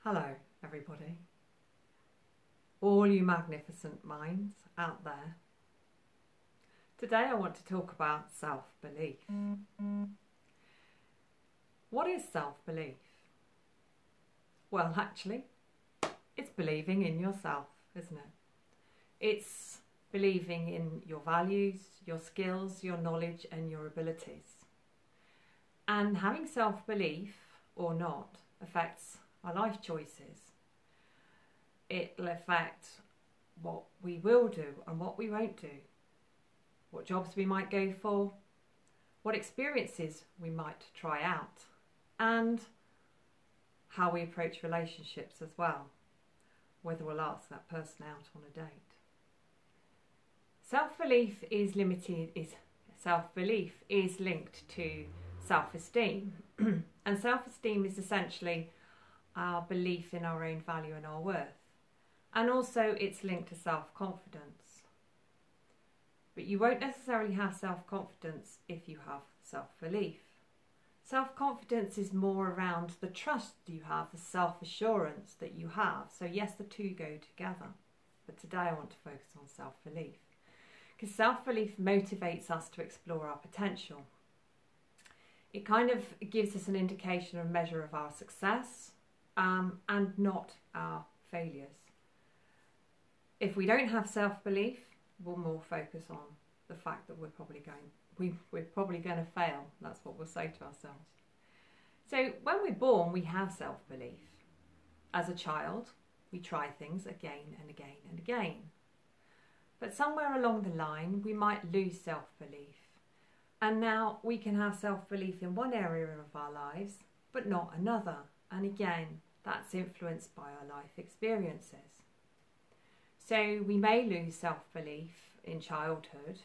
Hello, everybody. All you magnificent minds out there. Today I want to talk about self-belief. What is self-belief? Well, actually, it's believing in yourself, isn't it? It's believing in your values, your skills, your knowledge and your abilities. And having self-belief or not affects our life choices. It'll affect what we will do and what we won't do, what jobs we might go for, what experiences we might try out, and how we approach relationships as well, whether we'll ask that person out on a date. Self-belief is linked to self-esteem, and self-esteem is essentially our belief in our own value and our worth. And also it's linked to self-confidence. But you won't necessarily have self-confidence if you have self-belief. Self-confidence is more around the trust you have, the self-assurance that you have. So yes, the two go together. But today I want to focus on self-belief. Because self-belief motivates us to explore our potential. It kind of gives us an indication or measure of our success and not our failures. If we don't have self-belief, we'll more focus on the fact that we're probably going to fail. That's what we'll say to ourselves. So when we're born, we have self-belief. As a child, we try things again and again and again. But somewhere along the line, we might lose self-belief. And now we can have self-belief in one area of our lives, but not another. And again, that's influenced by our life experiences. So we may lose self-belief in childhood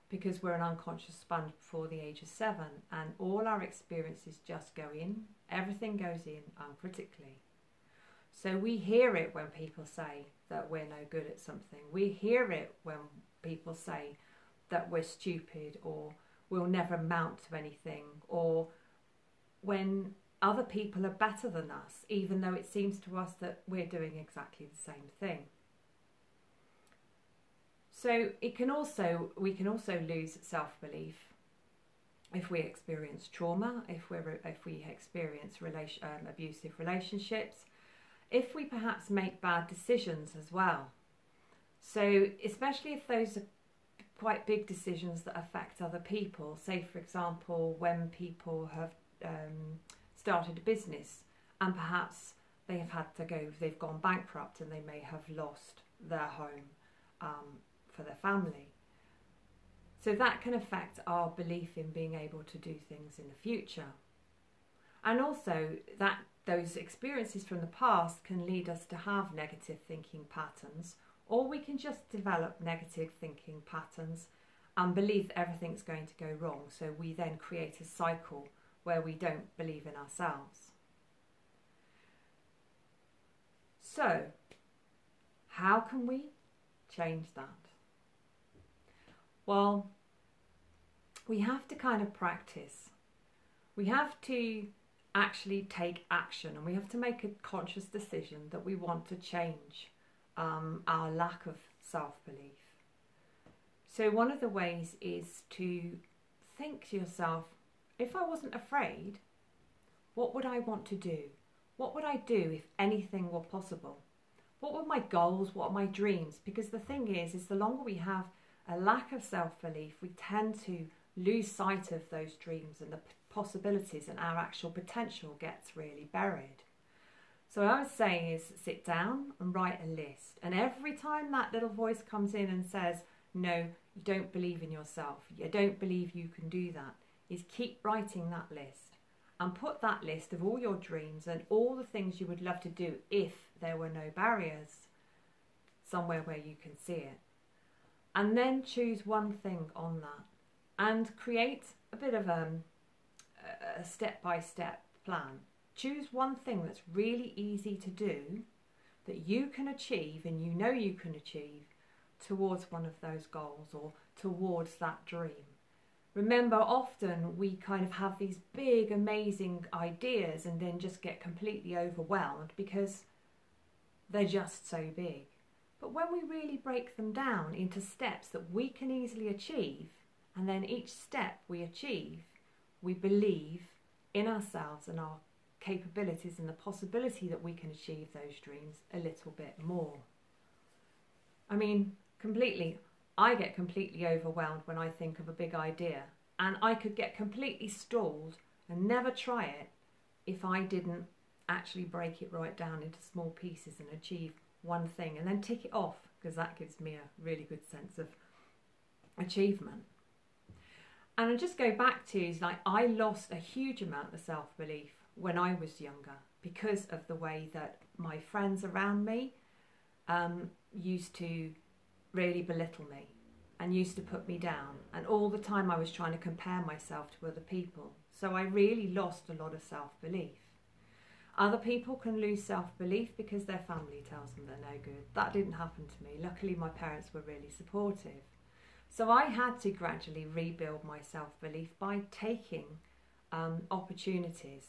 because we're an unconscious sponge before the age of 7 and all our experiences just go in, everything goes in uncritically. So we hear it when people say that we're no good at something. We hear it when people say that we're stupid or we'll never amount to anything, or when other people are better than us, even though it seems to us that we're doing exactly the same thing. So we can also lose self-belief if we experience trauma, if we experience abusive relationships, if we perhaps make bad decisions as well. So especially if those are quite big decisions that affect other people. Say, for example, when people have started a business and perhaps they've gone bankrupt and they may have lost their home for their family. So that can affect our belief in being able to do things in the future. And also that those experiences from the past can lead us to have negative thinking patterns, or we can just develop negative thinking patterns and believe that everything's going to go wrong. So we then create a cycle where we don't believe in ourselves. So, how can we change that? Well, we have to kind of practice. We have to actually take action, and we have to make a conscious decision that we want to change our lack of self-belief. So one of the ways is to think to yourself, if I wasn't afraid, what would I want to do? What would I do if anything were possible? What were my goals? What are my dreams? Because the thing is the longer we have a lack of self-belief, we tend to lose sight of those dreams and the possibilities, and our actual potential gets really buried. So what I would say is sit down and write a list. And every time that little voice comes in and says, no, you don't believe in yourself, you don't believe you can do that, is keep writing that list and put that list of all your dreams and all the things you would love to do if there were no barriers somewhere where you can see it. And then choose one thing on that and create a bit of a step-by-step plan. Choose one thing that's really easy to do, that you can achieve and you know you can achieve towards one of those goals or towards that dream. Remember, often we kind of have these big, amazing ideas and then just get completely overwhelmed because they're just so big. But when we really break them down into steps that we can easily achieve, and then each step we achieve, we believe in ourselves and our capabilities and the possibility that we can achieve those dreams a little bit more. I mean, I get completely overwhelmed when I think of a big idea, and I could get completely stalled and never try it if I didn't actually break it right down into small pieces and achieve one thing and then tick it off, because that gives me a really good sense of achievement. And I just go back to, is like, I lost a huge amount of self-belief when I was younger because of the way that my friends around me used to really belittle me and used to put me down, and all the time I was trying to compare myself to other people. So I really lost a lot of self-belief. Other people can lose self-belief because their family tells them they're no good. That didn't happen to me. Luckily, my parents were really supportive. So I had to gradually rebuild my self-belief by taking opportunities.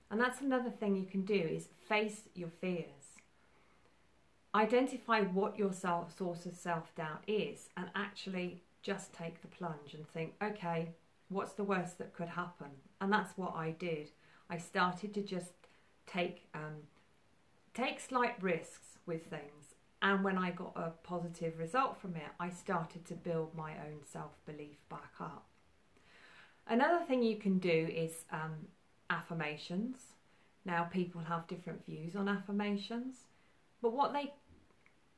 And that's another thing you can do, is face your fears. Identify what your source of self-doubt is and actually just take the plunge and think, okay, what's the worst that could happen? And that's what I did. I started to just take slight risks with things, and when I got a positive result from it, I started to build my own self-belief back up. Another thing you can do is affirmations. Now, people have different views on affirmations, but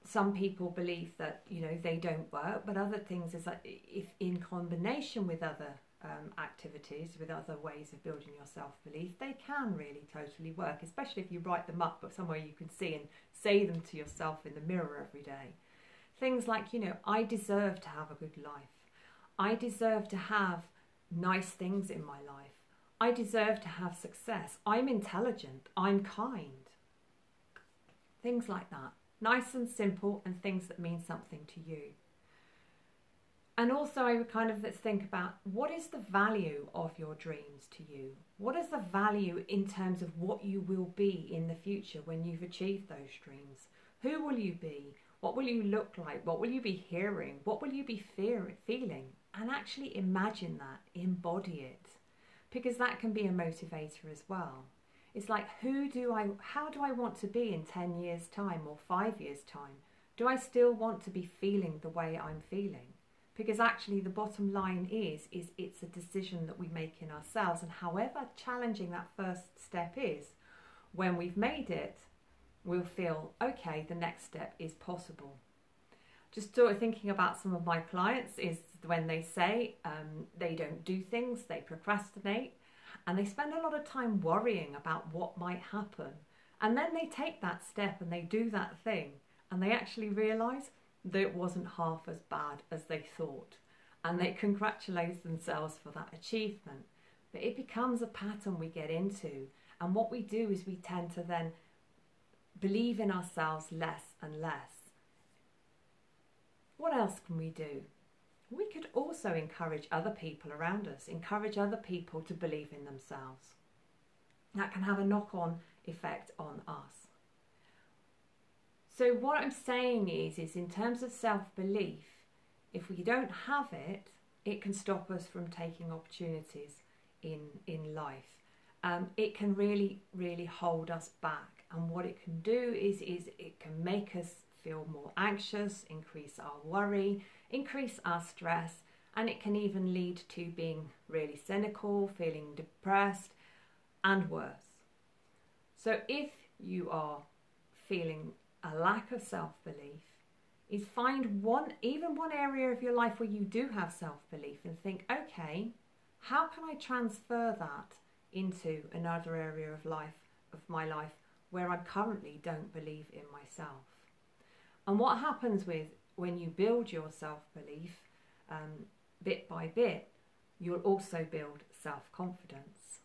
some people believe that, you know, they don't work, but other things is that if in combination with other activities, with other ways of building your self-belief, they can really totally work, especially if you write them up somewhere you can see and say them to yourself in the mirror every day. Things like, you know, I deserve to have a good life. I deserve to have nice things in my life. I deserve to have success. I'm intelligent. I'm kind. Things like that. Nice and simple, and things that mean something to you. And also I would kind of think about, what is the value of your dreams to you? What is the value in terms of what you will be in the future when you've achieved those dreams? Who will you be? What will you look like? What will you be hearing? What will you be feeling? And actually imagine that, embody it, because that can be a motivator as well. It's like, how do I want to be in 10 years' time or 5 years' time? Do I still want to be feeling the way I'm feeling? Because actually the bottom line is it's a decision that we make in ourselves, and however challenging that first step is, when we've made it, we'll feel, okay, the next step is possible. Just sort of thinking about some of my clients is when they say they don't do things, they procrastinate, and they spend a lot of time worrying about what might happen. And then they take that step and they do that thing, and they actually realise that it wasn't half as bad as they thought. And they congratulate themselves for that achievement. But it becomes a pattern we get into. And what we do is we tend to then believe in ourselves less and less. What else can we do? We could also encourage other people around us, encourage other people to believe in themselves. That can have a knock-on effect on us. So what I'm saying is in terms of self-belief, if we don't have it, it can stop us from taking opportunities in life. It can really, really hold us back. And what it can do is it can make us feel more anxious, increase our worry, increase our stress, and it can even lead to being really cynical, feeling depressed, and worse. So if you are feeling a lack of self-belief, is find one area of your life where you do have self-belief and think, okay, how can I transfer that into another area of my life where I currently don't believe in myself? And what happens when you build your self-belief bit by bit, you'll also build self-confidence.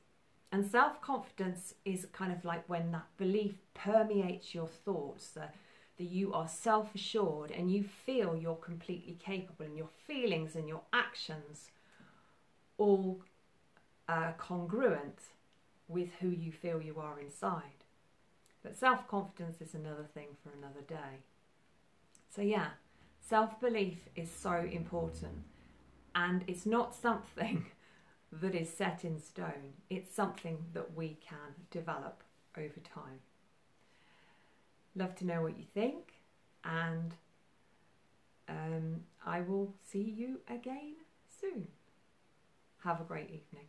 And self-confidence is kind of like when that belief permeates your thoughts, that you are self-assured and you feel you're completely capable, and your feelings and your actions all congruent with who you feel you are inside. But self-confidence is another thing for another day. So yeah, self-belief is so important, and it's not something that is set in stone. It's something that we can develop over time. Love to know what you think, and I will see you again soon. Have a great evening.